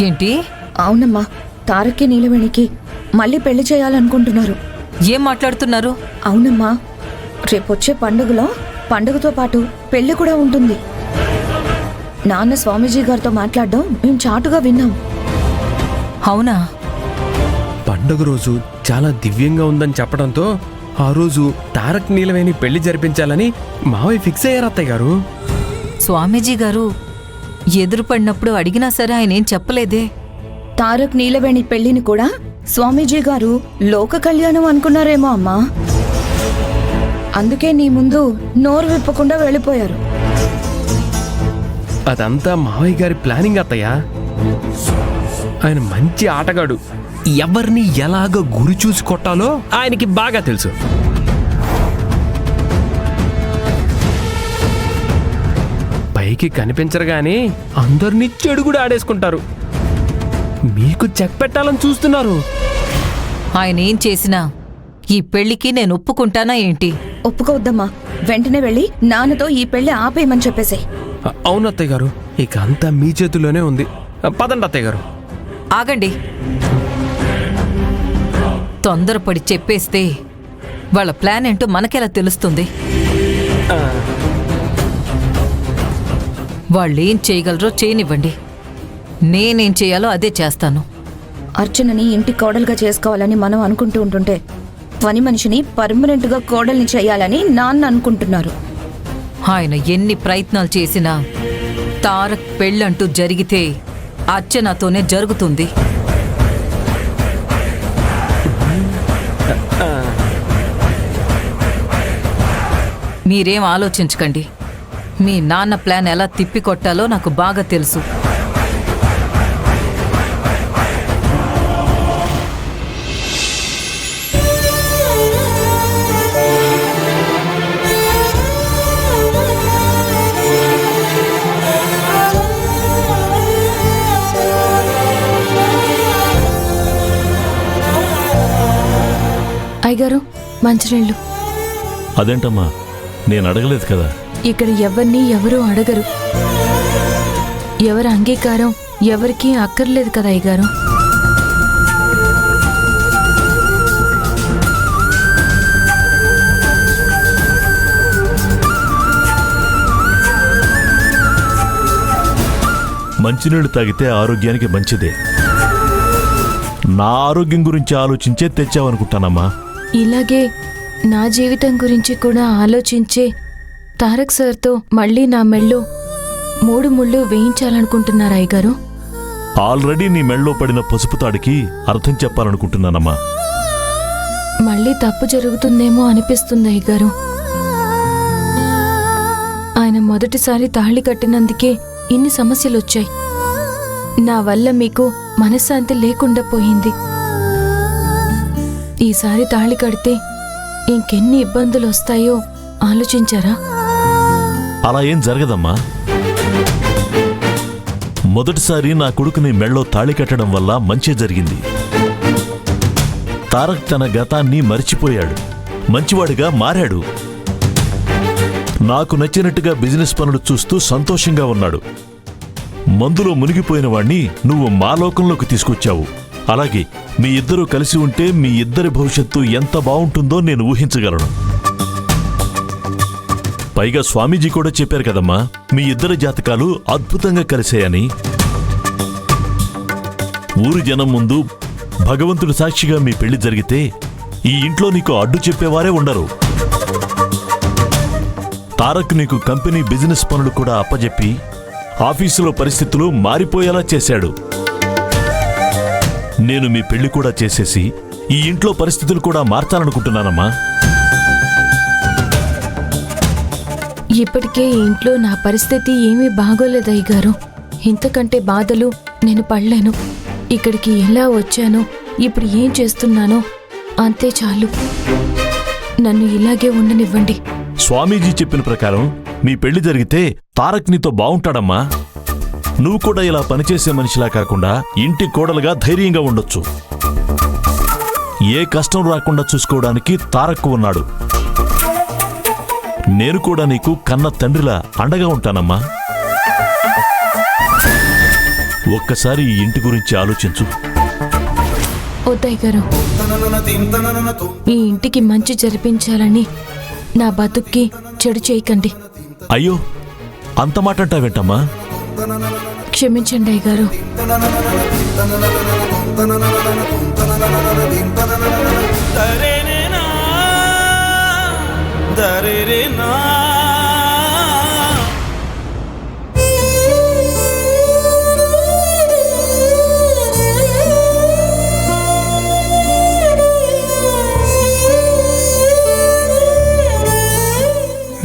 ఏంటి? అవునమ్మా, తారక్కి నీలవేణికి మళ్ళీ పెళ్లి చేయాలనుకుంటున్నారు. ఏం మాట్లాడుతున్నారు? అవునమ్మా, రేపొచ్చే పండుగతో పాటు పెళ్లి కూడా ఉంటుంది. నాన్న స్వామీజీ గారితో మాట్లాడడం మేము చాటుగా విన్నాం. అవునా? పండుగ రోజు చాలా దివ్యంగా ఉందని చెప్పడంతో ఆ రోజు తారక్ నీలవేణి పెళ్లి జరిపించాలని మావయ్య ఫిక్స్ అయ్యారు అత్తయ్య గారు. స్వామీజీ గారు ఎదురుపడినప్పుడు అడిగినా సరే ఆయన ఏం చెప్పలేదే. తారక్ నీలవేణి పెళ్లిని కూడా స్వామీజీ గారు లోక కళ్యాణం అనుకున్నారేమో అమ్మా. అందుకే నీ ముందు నోరు విప్పకుండా వెళ్ళిపోయారు. అదంతా మావయ్య గారి ప్లానింగ్ అత్తయ్య. ఆయన మంచి ఆటగాడు. ఎవరిని ఎలాగ గురి చూసి కొట్టాలో ఆయనకి బాగా తెలుసు. పైకి కనిపించరుగానే అందరినీ చెడుగుడు ఆడేసుకుంటారు. మీకు చెక్ పెట్టాలని చూస్తున్నారు. ఆయన ఏం చేసినా ఈ పెళ్లికి నేను ఒప్పుకుంటానా ఏంటి? ఒప్పుకోవద్దమ్మా, వెంటనే వెళ్ళి నాన్నతో ఈ పెళ్లి ఆపేయమని చెప్పేసే. అవును అత్తయ్య గారు, ఇక అంతా మీ చేతుల్లోనే ఉంది. పదండి అత్తయ్య గారు. ఆగండి. తొందరపడి చెప్పేస్తే వాళ్ళ ప్లాన్ ఏంటో మనకెలా తెలుస్తుంది? వాళ్ళేం చేయగలరో చేయనివ్వండి. నేనేం చేయాలో అదే చేస్తాను. అర్చనని ఇంటి కోడలుగా చేసుకోవాలని మనం అనుకుంటూ ఉంటుంటే పని మనిషిని పర్మనెంట్గా కోడల్ని చేయాలని నాన్న అనుకుంటున్నారు. ఆయన ఎన్ని ప్రయత్నాలు చేసినా తారక్ పెళ్ళంటూ జరిగితే అర్చనతోనే జరుగుతుంది. మీరేం ఆలోచించకండి. మీ నాన్న ప్లాన్ ఎలా తిప్పికొట్టాలో నాకు బాగా తెలుసు. అయ్యగారు, మంచినీళ్ళు. అదేంటమ్మా, నేను అడగలేదు కదా. ఇక్కడ ఎవరిని ఎవరూ అడగరు. ఎవరి అంగీకారం ఎవరికీ అక్కర్లేదు కదా అయ్యగారు. మంచినీళ్ళు తాగితే ఆరోగ్యానికి మంచిదే. నా ఆరోగ్యం గురించి ఆలోచించే తెచ్చావనుకుంటానమ్మా. ఇలాగే నా జీవితం గురించి కూడా ఆలోచించే తారక్ సార్తో మళ్ళీ నా మెళ్ళో 3 ముళ్ళు వేయించాలనుకుంటున్నారు అయ్యగారు. ఆల్రెడీ నీ మెళ్ళో పడిన పసుపు తాడికి అర్థం చెప్పాలనుకుంటున్నానమ్మా. మళ్ళీ తప్పు జరుగుతుందేమో అనిపిస్తుంది అయ్యగారు. ఆయన మొదటిసారి తాళి కట్టినందుకే ఇన్ని సమస్యలొచ్చాయి. నా వల్ల మీకు మనశ్శాంతి లేకుండా పోయింది. ఈసారి తాళి కడితే ఇంకెన్ని ఇబ్బందులు వస్తాయో ఆలోచించారా? అలా ఏం జరగదమ్మా. మొదటిసారి నా కొడుకుని మెళ్ళో తాళి కట్టడం వల్ల మంచి జరిగింది. తారక్ తన గతాన్ని మరిచిపోయాడు, మంచివాడిగా మారాడు. నాకు నచ్చినట్టుగా బిజినెస్ పనులు చూస్తూ సంతోషంగా ఉన్నాడు. మందులో మునిగిపోయిన వాణ్ణి నువ్వు మా లోకంలోకి తీసుకొచ్చావు. అలాగే మీ ఇద్దరూ కలిసి ఉంటే మీ ఇద్దరి భవిష్యత్తు ఎంత బావుంటుందో నేను ఊహించగలను. పైగా స్వామీజీ కూడా చెప్పారు కదమ్మా, మీ ఇద్దరి జాతకాలు అద్భుతంగా కలిసాయని. ఊరి జనం ముందు భగవంతుడి సాక్షిగా మీ పెళ్లి జరిగితే ఈ ఇంట్లో నీకు అడ్డు చెప్పేవారే ఉండరు. తారక్ నీకు కంపెనీ బిజినెస్ పనులు కూడా అప్పజెప్పి ఆఫీసులో పరిస్థితులు మారిపోయేలా చేశాడు. నేను మీ పెళ్లి కూడా చేసేసి ఈ ఇంట్లో పరిస్థితులు కూడా మార్చాలనుకుంటున్నానమ్మా. ఇప్పటికే ఈ ఇంట్లో నా పరిస్థితి ఏమీ బాగోలేదయ్య గారు. ఇంతకంటే బాధలు నేను పడలేను. ఇక్కడికి ఎలా వచ్చానో ఇప్పుడు ఏం చేస్తున్నానో అంతే చాలు. నన్ను ఇలాగే ఉండనివ్వండి. స్వామీజీ చెప్పిన ప్రకారం మీ పెళ్లి జరిగితే తారక్ నీతో బావుంటాడమ్మా. నువ్వు కూడా ఇలా పనిచేసే మనిషిలా కాకుండా ఇంటి కోడలుగా ధైర్యంగా ఉండొచ్చు. ఏ కష్టం రాకుండా చూసుకోవడానికి తారక్ ఉన్నాడు. నేను కూడా నీకు కన్న తండ్రిలా అండగా ఉంటానమ్మా. ఒక్కసారి ఈ ఇంటి గురించి ఆలోచించు. వద్దయ్య గారు, ఈ ఇంటికి మంచి జరిపించాలని నా బతుక్కి చెడు చేయకండి. అయ్యో, అంత మాట అంటావేంటమ్మా? క్షమించండి అయ్య గారు.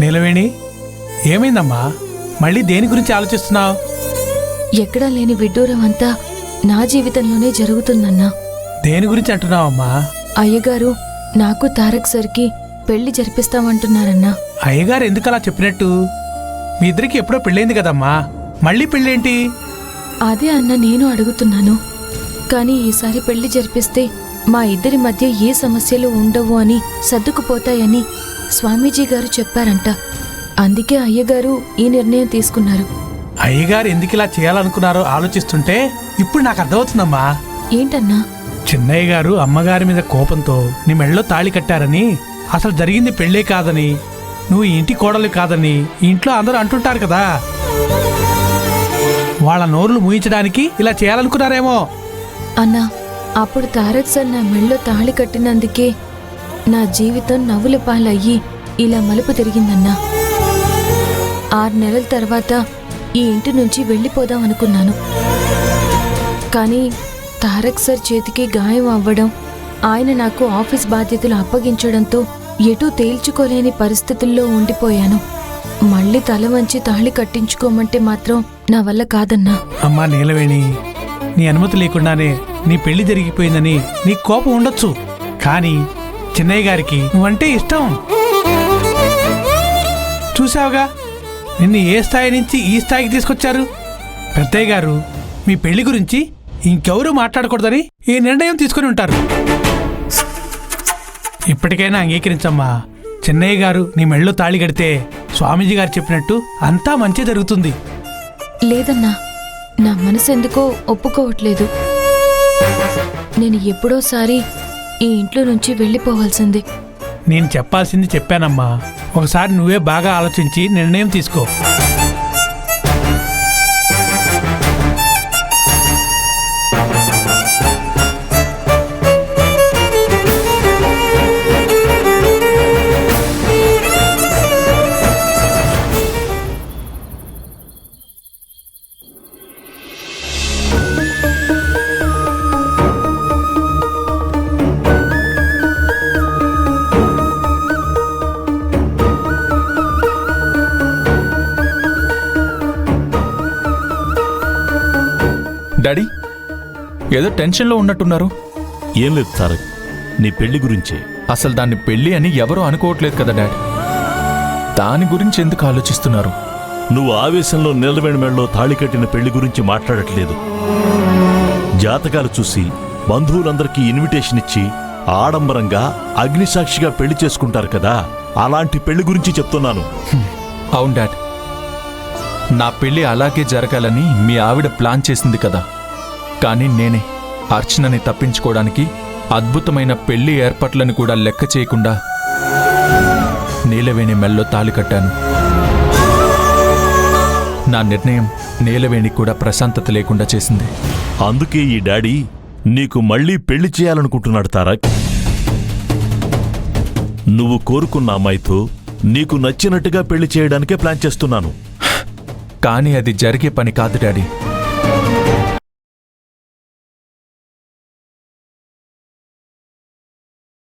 నీలవేణి, ఏమైందమ్మా? మళ్ళీ దేని గురించి ఆలోచిస్తున్నావు? ఎక్కడా లేని విడ్డూరం అంతా నా జీవితంలోనే జరుగుతుందన్నా. దేని గురించి అంటున్నావమ్మా? అయ్యగారు నాకు తారక్ సర్కి పెళ్లి జరిపిస్తామంటున్నారన్నా. అయ్యగారు ఎందుకలా చెప్పినట్టు? మీ ఇద్దరికి ఎప్పుడో పెళ్ళైంది కదమ్మా, మళ్ళీ పెళ్ళేంటి? అదే అన్న నేను అడుగుతున్నాను. కానీ ఈసారి పెళ్లి జరిపిస్తే మా ఇద్దరి మధ్య ఏ సమస్యలు ఉండవు అని సర్దుకుపోతాయని స్వామీజీ గారు చెప్పారంట. అందుకే అయ్యగారు ఈ నిర్ణయం తీసుకున్నారు. అయ్యగారు ఎందుకు ఇలా చేయాలనుకున్నారో ఆలోచిస్తుంటే ఇప్పుడు నాకు అర్థమవుతుందమ్మా. ఏంటన్నా? చిన్నయ్య గారు అమ్మగారి మీద కోపంతో నీ మెళ్ళలో తాళి కట్టారని, అసలు జరిగింది పెళ్ళే కాదని, నువ్వు ఈ ఇంటి కోడలు కాదని ఈ ఇంట్లో అందరూ అంటుంటారు కదా. వాళ్ళ నోరులు మూయించడానికి ఇలా చేయాలనుకున్నారేమో. అన్నా, అప్పుడు తారక్ సార్ నా మెళ్ళలో తాళి కట్టినందుకే నా జీవితం నవ్వుల పాలయ్యి ఇలా మలుపు తిరిగిందన్నా. 6 నెలల తర్వాత ఈ ఇంటి నుంచి వెళ్ళిపోదాం అనుకున్నాను. కానీ తారక్ సార్ చేతికి గాయం అవ్వడం, ఆయన నాకు ఆఫీస్ బాధ్యతలు అప్పగించడంతో ఎటూ తేల్చుకోలేని పరిస్థితుల్లో ఉండిపోయాను. మళ్ళీ తల వంచి తాళి కట్టించుకోమంటే మాత్రం నా వల్ల కాదన్నా. అమ్మా నీలవేణి, నీ అనుమతి లేకుండానే నీ పెళ్లి జరిగిపోయిందని నీ కోపం ఉండొచ్చు, కానీ చిన్నయ్య గారికి నువ్వంటే ఇష్టం. చూసావుగా, నిన్ను ఏ స్థాయి నుంచి ఈ స్థాయికి తీసుకొచ్చారు. పెద్దయ్య గారు మీ పెళ్లి గురించి ఇంకెవరూ మాట్లాడకూడదని ఈ నిర్ణయం తీసుకుని ఉంటారు. ఇప్పటికైనా అంగీకరించమ్మా. చిన్నయ్య గారు నీ మెళ్ళో తాళి కడితే స్వామీజీ గారు చెప్పినట్టు అంతా మంచి జరుగుతుంది. లేదన్నా, నా మనసు ఎందుకో ఒప్పుకోవట్లేదు. నేను ఎప్పుడోసారి ఈ ఇంట్లో నుంచి వెళ్ళిపోవాల్సింది. నేను చెప్పాల్సింది చెప్పానమ్మా. ఒకసారి నువ్వే బాగా ఆలోచించి నిర్ణయం తీసుకో. డాడీ, ఏదో టెన్షన్లో ఉన్నట్టున్నారు. ఏం లేదు తారక్, నీ పెళ్లి గురించే. అసలు దాన్ని పెళ్లి అని ఎవరూ అనుకోవట్లేదు కదా డాడీ. దాని గురించి ఎందుకు ఆలోచిస్తున్నారు? నువ్వు ఆవేశంలో నీలవేణి మెళ్ళలో తాళి కట్టిన పెళ్లి గురించి మాట్లాడట్లేదు. జాతకాలు చూసి బంధువులందరికీ ఇన్విటేషన్ ఇచ్చి ఆడంబరంగా అగ్నిసాక్షిగా పెళ్లి చేసుకుంటారు కదా, అలాంటి పెళ్లి గురించి చెప్తున్నాను. అవును డాడ్, నా పెళ్లి అలాగే జరగాలని మీ ఆవిడ ప్లాన్ చేసింది కదా. కానీ నేనే అర్చనని తప్పించుకోవడానికి అద్భుతమైన పెళ్లి ఏర్పాట్లను కూడా లెక్క చేయకుండా నీలవేణి మెల్లో తాళి కట్టాను. నా నిర్ణయం నీలవేణి కూడా ప్రశాంతత లేకుండా చేసింది. అందుకే ఈ డాడీ నీకు మళ్ళీ పెళ్లి చేయాలనుకుంటున్నాడు తారక్. నువ్వు కోరుకున్న అమ్మాయితో నీకు నచ్చినట్టుగా పెళ్లి చేయడానికే ప్లాన్ చేస్తున్నాను. కానీ అది జరిగే పని కాదు డాడీ.